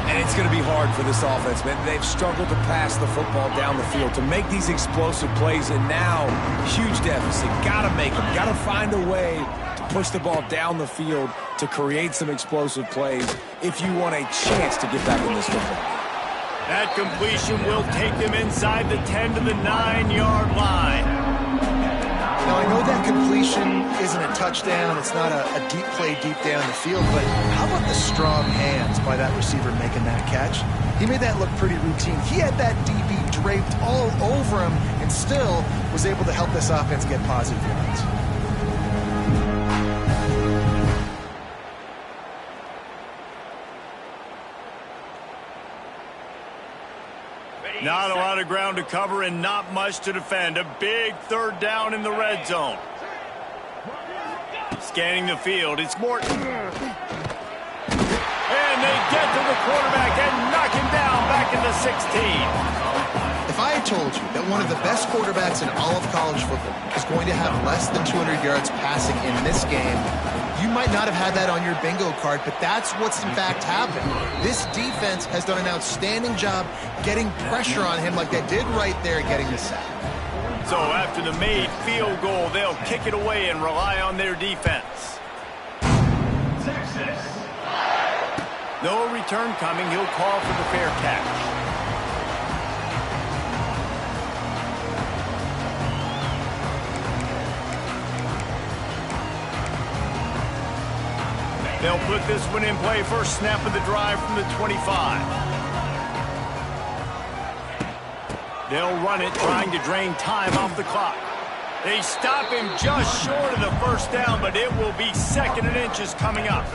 And it's going to be hard for this offense, man. They've struggled to pass the football down the field to make these explosive plays, and now huge deficit. Got to make them. Got to find a way to push the ball down the field to create some explosive plays if you want a chance to get back in this football. That completion will take them inside the 10 to the 9-yard line. Now, I know that completion isn't a touchdown. It's not a deep play deep down the field, but how about the strong hands by that receiver making that catch? He made that look pretty routine. He had that DB draped all over him and still was able to help this offense get positive yards. Not a lot of ground to cover and not much to defend. A big 3rd down in the red zone. Scanning the field, it's Morton. And they get to the quarterback and knock him down back in the 16. If I had told you that one of the best quarterbacks in all of college football is going to have less than 200 yards passing in this game, you might not have had that on your bingo card, but that's what's in fact happened. This defense has done an outstanding job getting pressure on him like they did right there, getting the sack. So after the made field goal, they'll kick it away and rely on their defense. Texas. No return coming. He'll call for the fair catch. They'll put this one in play. First snap of the drive from the 25. They'll run it, trying to drain time off the clock. They stop him just short of the 1st down, but it will be 2nd and inches coming up.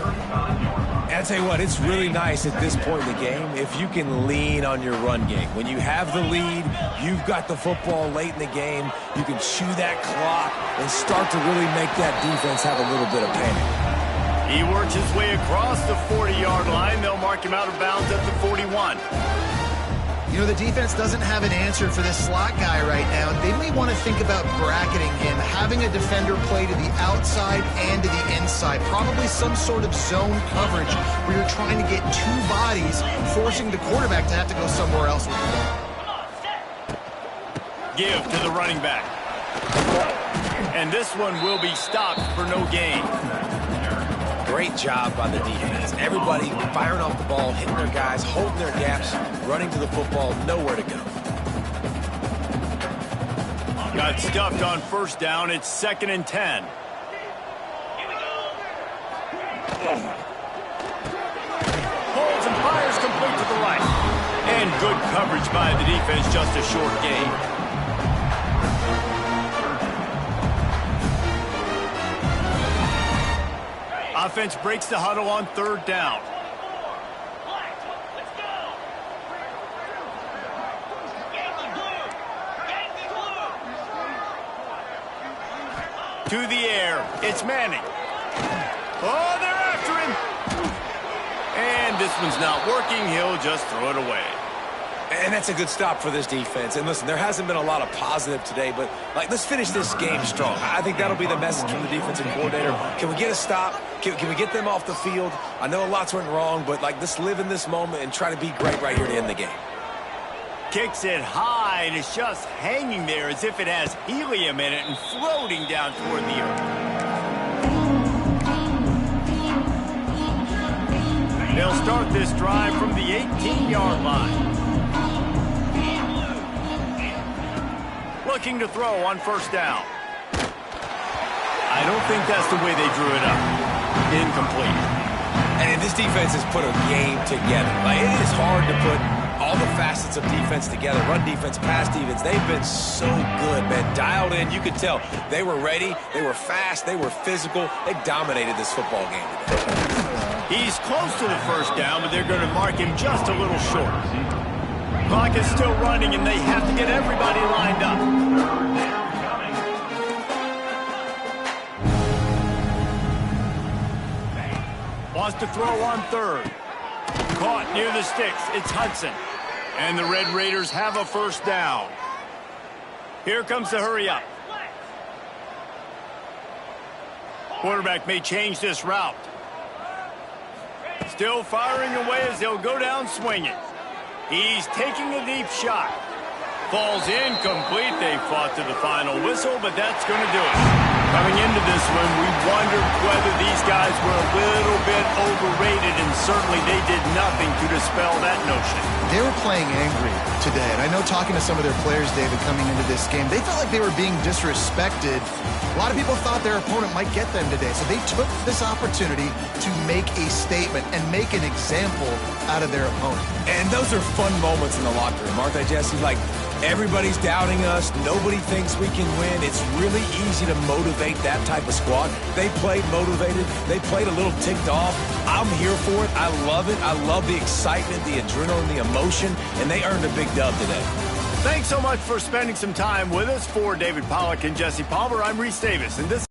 And I tell you what, it's really nice at this point in the game if you can lean on your run game. When you have the lead, you've got the football late in the game, you can chew that clock and start to really make that defense have a little bit of panic. He works his way across the 40-yard line. They'll mark him out of bounds at the 41. You know, the defense doesn't have an answer for this slot guy right now. They may want to think about bracketing him, having a defender play to the outside and to the inside. Probably some sort of zone coverage where you're trying to get two bodies, forcing the quarterback to have to go somewhere else with the ball. Give to the running back. And this one will be stopped for no gain. Great job by the defense. Everybody firing off the ball, hitting their guys, holding their gaps, running to the football, nowhere to go. Got stuffed on first down. It's 2nd and 10. Holds and fires complete to the right. And good coverage by the defense, just a short gain. Offense breaks the huddle on 3rd down. To the air. It's Manning. Oh, they're after him. And this one's not working. He'll just throw it away. And that's a good stop for this defense. And listen, there hasn't been a lot of positive today, but let's finish this game strong. I think that'll be the message from the defensive coordinator. Can we get a stop? Can we get them off the field? I know lots went wrong, but let's live in this moment and try to be great right here to end the game. Kicks it high, and it's just hanging there as if it has helium in it and floating down toward the earth. They'll start this drive from the 18-yard line. Looking to throw on first down. I don't think that's the way they drew it up. Incomplete. And this defense has put a game together. It is hard to put all the facets of defense together. Run defense, pass defense. They've been so good, man. Dialed in. You could tell they were ready. They were fast. They were physical. They dominated this football game today. He's close to the first down, but they're going to mark him just a little short. Clock is still running, and they have to get everybody lined up. Wants to throw on 3rd. Caught near the sticks. It's Hudson. And the Red Raiders have a first down. Here comes the hurry up. Quarterback may change this route. Still firing away as they'll go down swinging. He's taking a deep shot. Falls incomplete. They fought to the final whistle, but that's going to do it. Coming into this one, we wondered whether these guys were a little bit overrated, and certainly they did nothing to dispel that notion. They were playing angry today, and I know talking to some of their players, David, coming into this game, they felt like they were being disrespected. A lot of people thought their opponent might get them today, so they took this opportunity to make a statement and make an example out of their opponent. And those are fun moments in the locker room, aren't they, Jesse? Everybody's doubting us. Nobody thinks we can win. It's really easy to motivate that type of squad. They played motivated. They played a little ticked off. I'm here for it. I love it. I love the excitement, the adrenaline, the emotion, and they earned a big dub today. Thanks so much for spending some time with us. For David Pollack and Jesse Palmer, I'm Reese Davis, and this